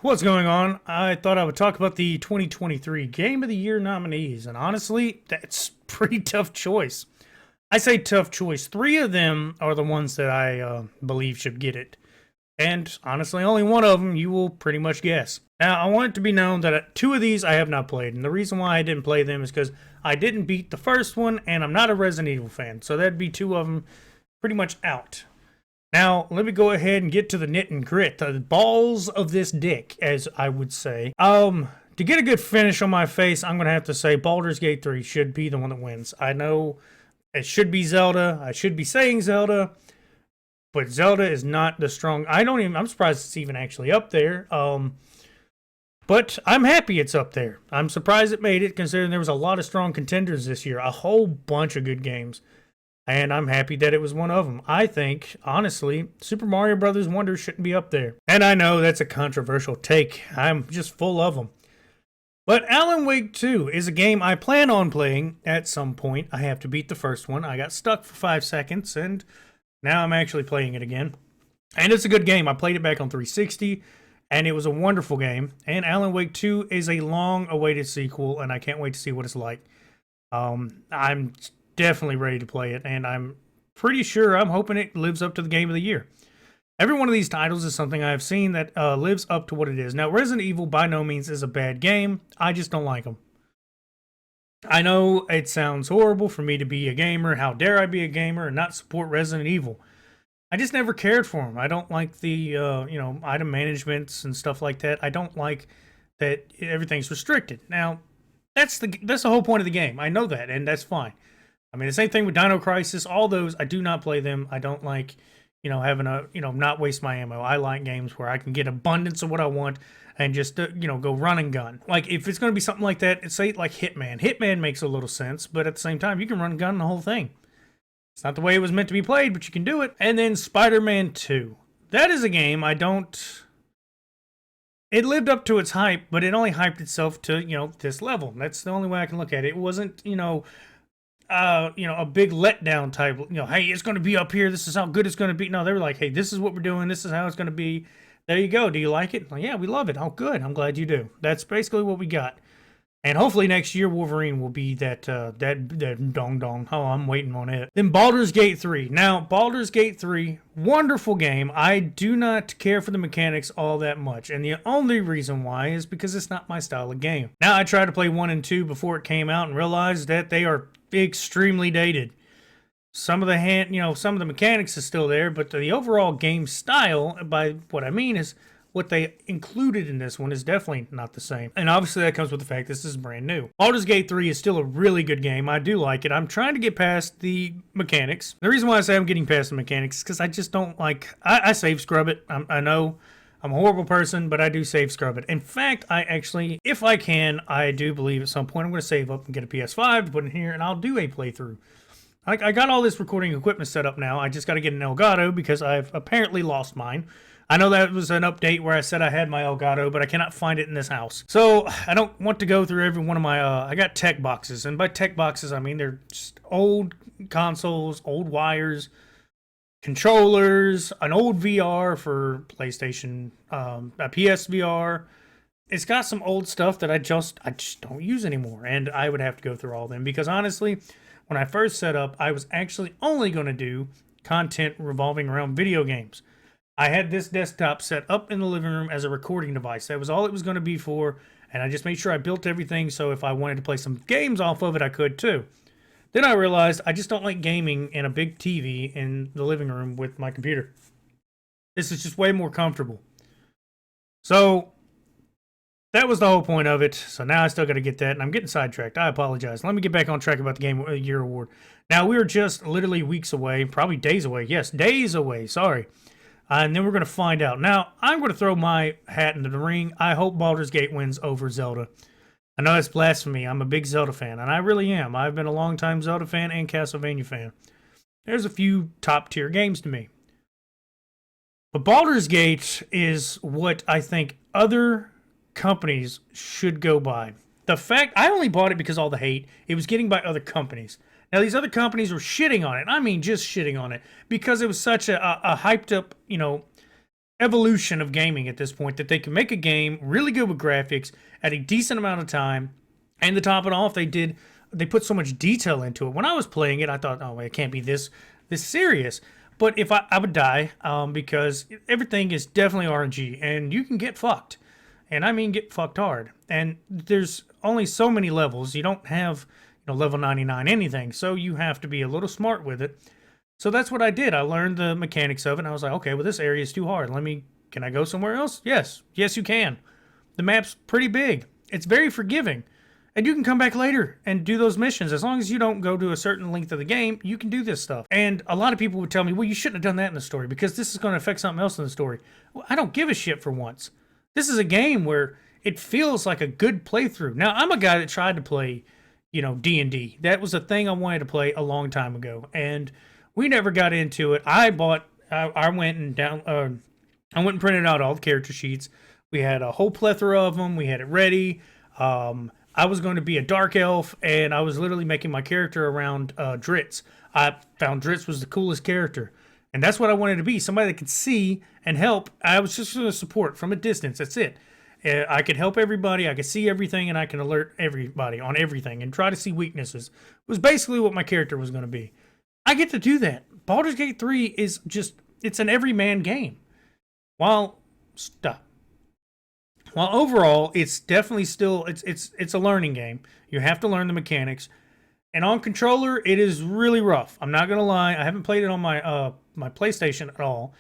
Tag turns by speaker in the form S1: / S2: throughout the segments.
S1: What's going on? I thought I would talk about the 2023 Game of the Year nominees, and honestly, that's a pretty tough choice. I say tough choice. Three of them are the ones that I believe should get it. And honestly, only one of them you will pretty much guess. Now, I want it to be known that two of these I have not played, and the reason why I didn't play them is because I didn't beat the first one, and I'm not a Resident Evil fan, so that'd be two of them pretty much out. Now, let me go ahead and get to the nit and grit, the balls of this dick, as I would say. To get a good finish on my face, I'm going to have to say Baldur's Gate 3 should be the one that wins. I know it should be Zelda. I should be saying Zelda, but Zelda is not the strong. I'm surprised it's even actually up there. But I'm happy it's up there. I'm surprised it made it, considering there was a lot of strong contenders this year. A whole bunch of good games. And I'm happy that it was one of them. I think, honestly, Super Mario Bros. Wonder shouldn't be up there. And I know that's a controversial take. I'm just full of them. But Alan Wake 2 is a game I plan on playing at some point. I have to beat the first one. I got stuck for 5 seconds, and now I'm actually playing it again. And it's a good game. I played it back on 360, and it was a wonderful game. And Alan Wake 2 is a long-awaited sequel, and I can't wait to see what it's like. I'm definitely ready to play it, and I'm pretty sure I'm hoping it lives up to the Game of the Year. Every one of these titles is something I've seen that lives up to what it is. Now, Resident Evil by no means is a bad game. I just don't like them. I know it sounds horrible for me to be a gamer. How dare I be a gamer and not support Resident Evil? I just never cared for them. I don't like the item managements and stuff like that. I don't like that everything's restricted. Now, that's the whole point of the game. I know that, and that's fine. I mean, the same thing with Dino Crisis. All those, I do not play them. I don't like, having a, not waste my ammo. I like games where I can get abundance of what I want and just, go run and gun. Like, if it's going to be something like that, say like Hitman. Hitman makes a little sense, but at the same time, you can run and gun the whole thing. It's not the way it was meant to be played, but you can do it. And then Spider-Man 2. That is a game it lived up to its hype, but it only hyped itself to, this level. That's the only way I can look at it. It wasn't, a big letdown type, hey, it's going to be up here. This is how good it's going to be. No, they were like, hey, this is what we're doing. This is how it's going to be. There you go. Do you like it? Like, yeah, we love it. Oh, good. I'm glad you do. That's basically what we got. And hopefully next year Wolverine will be that dong dong. Oh, I'm waiting on it. Then Baldur's Gate 3. Now, Baldur's Gate 3, wonderful game. I do not care for the mechanics all that much. And the only reason why is because it's not my style of game. Now, I tried to play 1 and 2 before it came out and realized that they are extremely dated. Some of the mechanics is still there, but the overall game style, by what I mean is what they included in this one, is definitely not the same. And obviously that comes with the fact this is brand new. Baldur's Gate 3 is still a really good game. I do like it. I'm trying to get past the mechanics. The reason why I say I'm getting past the mechanics is because I just don't like... I save scrub it. I know I'm a horrible person, but I do save scrub it. In fact, I actually, if I can, I do believe at some point I'm going to save up and get a PS5 to put in here, and I'll do a playthrough. I got all this recording equipment set up now. I just got to get an Elgato because I've apparently lost mine. I know that was an update where I said I had my Elgato, but I cannot find it in this house. So I don't want to go through every one of my, I got tech boxes. And by tech boxes, I mean they're just old consoles, old wires, controllers, an old VR for PlayStation, a PSVR. It's got some old stuff that I just don't use anymore. And I would have to go through all of them because honestly, when I first set up, I was actually only going to do content revolving around video games. I had this desktop set up in the living room as a recording device. That was all it was going to be for, and I just made sure I built everything so if I wanted to play some games off of it, I could too. Then I realized I just don't like gaming in a big TV in the living room with my computer. This is just way more comfortable. So that was the whole point of it. So now I still got to get that, and I'm getting sidetracked. I apologize. Let me get back on track about the Game of the Year award. Now, we are just literally weeks away, probably days away. Yes, days away. Sorry. And then we're going to find out. Now, I'm going to throw my hat into the ring. I hope Baldur's Gate wins over Zelda. I know that's blasphemy. I'm a big Zelda fan, and I really am. I've been a long-time Zelda fan and Castlevania fan. There's a few top-tier games to me. But Baldur's Gate is what I think other companies should go by. The fact, I only bought it because all the hate, it was getting by other companies. Now, these other companies were shitting on it. I mean, just shitting on it because it was such a hyped up, evolution of gaming at this point that they can make a game really good with graphics at a decent amount of time. And to top it off, they put so much detail into it. When I was playing it, I thought, oh, it can't be this serious. But if I would die, because everything is definitely RNG, and you can get fucked, and I mean get fucked hard. And there's only so many levels. You don't have level 99 anything, so you have to be a little smart with it. So that's what I did. I learned the mechanics of it, and I was like, okay, well, this area is too hard. Can I go somewhere else? Yes, you can. The map's pretty big. It's very forgiving. And you can come back later and do those missions. As long as you don't go to a certain length of the game, you can do this stuff. And a lot of people would tell me, well, you shouldn't have done that in the story because this is going to affect something else in the story. Well, I don't give a shit for once. This is a game where it feels like a good playthrough. Now, I'm a guy that tried to play, D&D. That was a thing I wanted to play a long time ago. And we never got into it. I went and I went and printed out all the character sheets. We had a whole plethora of them. We had it ready. I was going to be a dark elf, and I was literally making my character around Dritz. I found Dritz was the coolest character, and that's what I wanted to be, somebody that could see and help. I was just going to support from a distance. That's it. I could help everybody. I could see everything, and I can alert everybody on everything and try to see weaknesses. It was basically what my character was going to be. I get to do that. Baldur's Gate 3 is just, it's an everyman game. While overall, it's definitely still it's a learning game. You have to learn the mechanics, and on controller, it is really rough. I'm not gonna lie. I haven't played it on my PlayStation at all.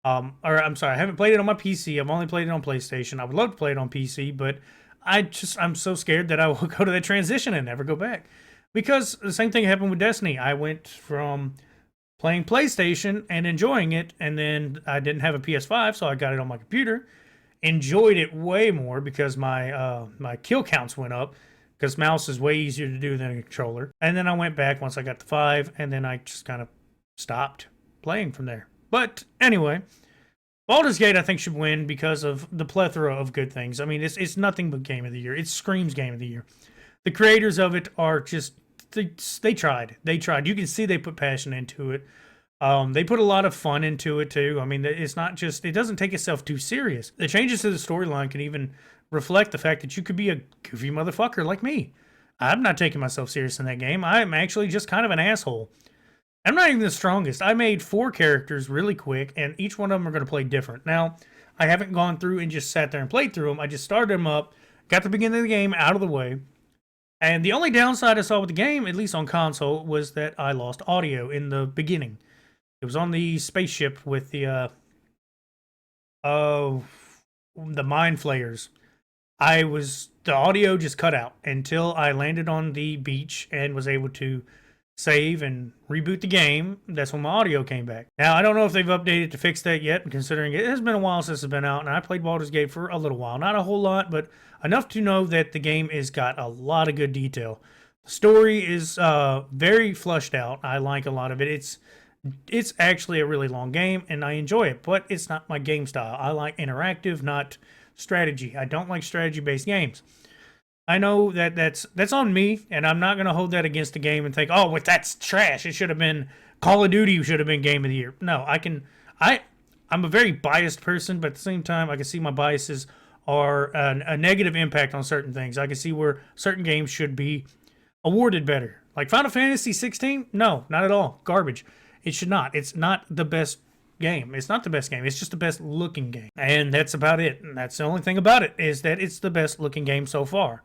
S1: Or I'm sorry, I haven't played it on my PC. I've only played it on PlayStation. I would love to play it on PC, but I'm so scared that I will go to that transition and never go back. Because the same thing happened with Destiny. I went from playing PlayStation and enjoying it, and then I didn't have a PS5, so I got it on my computer. Enjoyed it way more because my kill counts went up because mouse is way easier to do than a controller. And then I went back once I got the 5, and then I just kind of stopped playing from there. But anyway, Baldur's Gate I think should win because of the plethora of good things. I mean, it's nothing but Game of the Year. It screams Game of the Year. The creators of it are just they tried. You can see they put passion into it. They put a lot of fun into it too. I mean, it's not just, it doesn't take itself too serious. The changes to the storyline can even reflect the fact that you could be a goofy motherfucker like me. I'm not taking myself serious in that game. I'm actually just kind of an asshole. I'm not even the strongest. I made 4 characters really quick, and each one of them are going to play different. Now, I haven't gone through and just sat there and played through them. I just started them up, got the beginning of the game out of the way. And the only downside I saw with the game, at least on console, was that I lost audio in the beginning. It was on the spaceship with the mind flayers. The audio just cut out until I landed on the beach and was able to save and reboot the game. That's when my audio came back. Now, I don't know if they've updated to fix that yet, considering it has been a while since it's been out, and I played Baldur's Gate for a little while. Not a whole lot, but enough to know that the game has got a lot of good detail. The story is very flushed out. I like a lot of it. It's actually a really long game, and I enjoy it, but it's not my game style. I like interactive, not strategy. I don't like strategy-based games. I know that that's on me, and I'm not going to hold that against the game and think, oh, well, that's trash. It should have been Call of Duty should have been Game of the Year. No, I'm a very biased person, but at the same time, I can see my biases are a negative impact on certain things. I can see where certain games should be awarded better. Like Final Fantasy 16? No, not at all. Garbage. It should not. It's not the best game. It's not the best game. It's just the best looking game. And that's about it. And that's the only thing about it, is that it's the best looking game so far.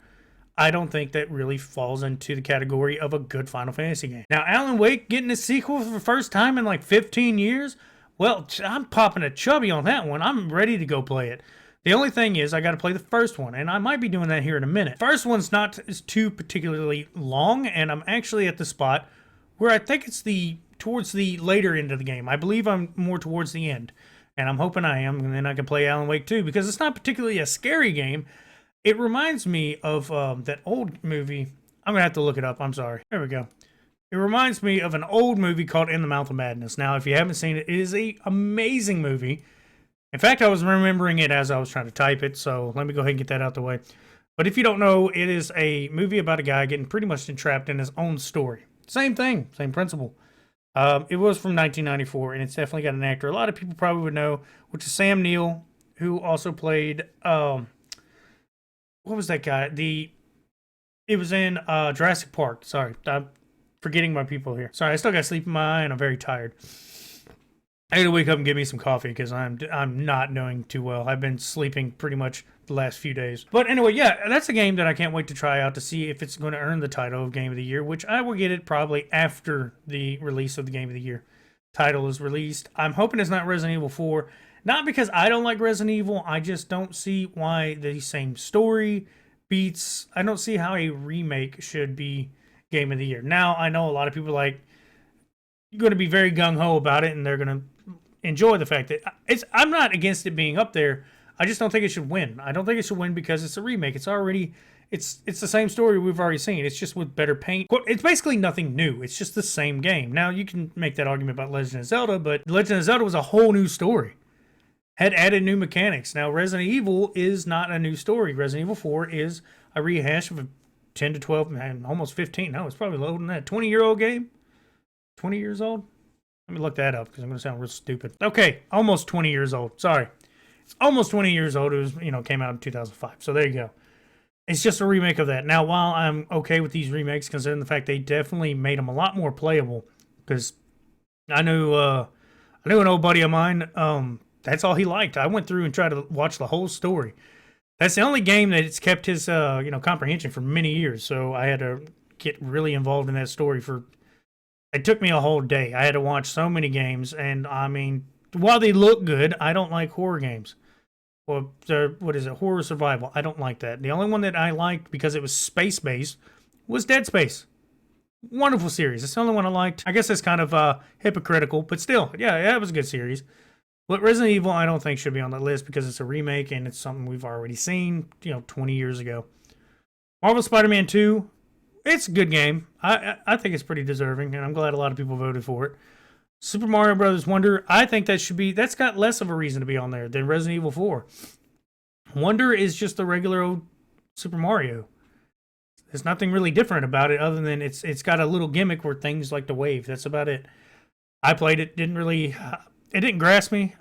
S1: I don't think that really falls into the category of a good Final Fantasy game. Now, Alan Wake getting a sequel for the first time in like 15 years? Well, I'm popping a chubby on that one. I'm ready to go play it. The only thing is I got to play the first one, and I might be doing that here in a minute. First one's not too particularly long, and I'm actually at the spot where I think it's towards the later end of the game. I believe I'm more towards the end, and I'm hoping I am, and then I can play Alan Wake 2, because it's not particularly a scary game. It reminds me of that old movie. I'm going to have to look it up. I'm sorry. There we go. It reminds me of an old movie called In the Mouth of Madness. Now, if you haven't seen it, it is an amazing movie. In fact, I was remembering it as I was trying to type it, so let me go ahead and get that out the way. But if you don't know, it is a movie about a guy getting pretty much entrapped in his own story. Same thing, same principle. It was from 1994, and it's definitely got an actor a lot of people probably would know, which is Sam Neill, who also played what was that guy? It was in Jurassic Park. Sorry, I'm forgetting my people here. Sorry, I still got sleep in my eye, and I'm very tired. I need to wake up and get me some coffee because I'm not doing too well. I've been sleeping pretty much the last few days. But anyway, yeah, that's a game that I can't wait to try out to see if it's going to earn the title of Game of the Year, which I will get it probably after the release of the Game of the Year title is released. I'm hoping it's not Resident Evil 4. Not because I don't like Resident Evil, I just don't see why the same story beats. I don't see how a remake should be Game of the Year. Now, I know a lot of people like going to be very gung ho about it, and they're going to enjoy the fact that I'm not against it being up there. I just don't think it should win. I don't think it should win because it's a remake. It's the same story we've already seen. It's just with better paint. It's basically nothing new. It's just the same game. Now you can make that argument about Legend of Zelda, but Legend of Zelda was a whole new story. Had added new mechanics. Now Resident Evil is not a new story. Resident Evil 4 is a rehash of a 10 to 12, man, almost 15. No, it's probably lower than that. 20-year-old game? 20 years old? Let me look that up because I'm going to sound real stupid. Okay, almost 20 years old. Sorry. It's almost 20 years old. It was, came out in 2005. So there you go. It's just a remake of that. Now, while I'm okay with these remakes, considering the fact they definitely made them a lot more playable, because I knew an old buddy of mine, that's all he liked. I went through and tried to watch the whole story. That's the only game that it's kept his, comprehension for many years. So I had to get really involved in that story it took me a whole day. I had to watch so many games, and I mean, while they look good, I don't like horror games. Well, what is it? Horror survival. I don't like that. The only one that I liked because it was space-based was Dead Space. Wonderful series. It's the only one I liked. I guess it's kind of hypocritical, but still, yeah, it was a good series. But Resident Evil, I don't think should be on that list because it's a remake and it's something we've already seen, 20 years ago. Marvel Spider-Man 2. It's a good game. I think it's pretty deserving, and I'm glad a lot of people voted for it. Super Mario Brothers Wonder, I think that's got less of a reason to be on there than Resident Evil 4. Wonder is just the regular old Super Mario. There's nothing really different about it other than it's got a little gimmick where things like the wave. That's about it. I played it, it didn't grasp me.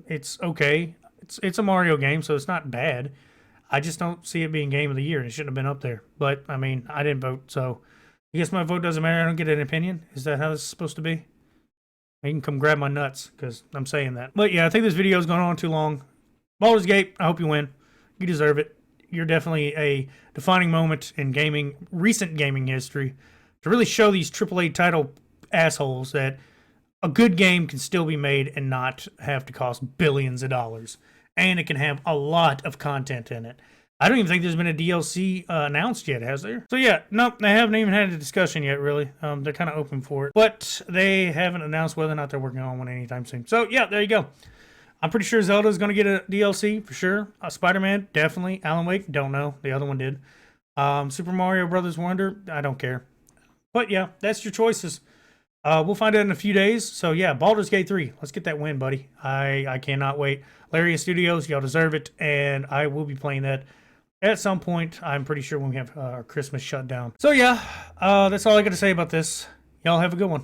S1: It's okay. It's a Mario game, so it's not bad. I just don't see it being Game of the Year, and it shouldn't have been up there. But, I mean, I didn't vote, so I guess my vote doesn't matter. I don't get an opinion. Is that how this is supposed to be? You can come grab my nuts, because I'm saying that. But, yeah, I think this video is going on too long. Baldur's Gate, I hope you win. You deserve it. You're definitely a defining moment in recent gaming history, to really show these AAA title assholes that a good game can still be made and not have to cost billions of dollars. And it can have a lot of content in it. I don't even think there's been a DLC announced yet, has there? So yeah, nope, they haven't even had a discussion yet, really. They're kind of open for it. But they haven't announced whether or not they're working on one anytime soon. So yeah, there you go. I'm pretty sure Zelda's going to get a DLC, for sure. Spider-Man, definitely. Alan Wake, don't know. The other one did. Super Mario Brothers Wonder, I don't care. But yeah, that's your choices. We'll find out in a few days. So yeah, Baldur's Gate 3. Let's get that win, buddy. I cannot wait. Larian Studios, y'all deserve it. And I will be playing that at some point. I'm pretty sure when we have our Christmas shutdown. So yeah, that's all I got to say about this. Y'all have a good one.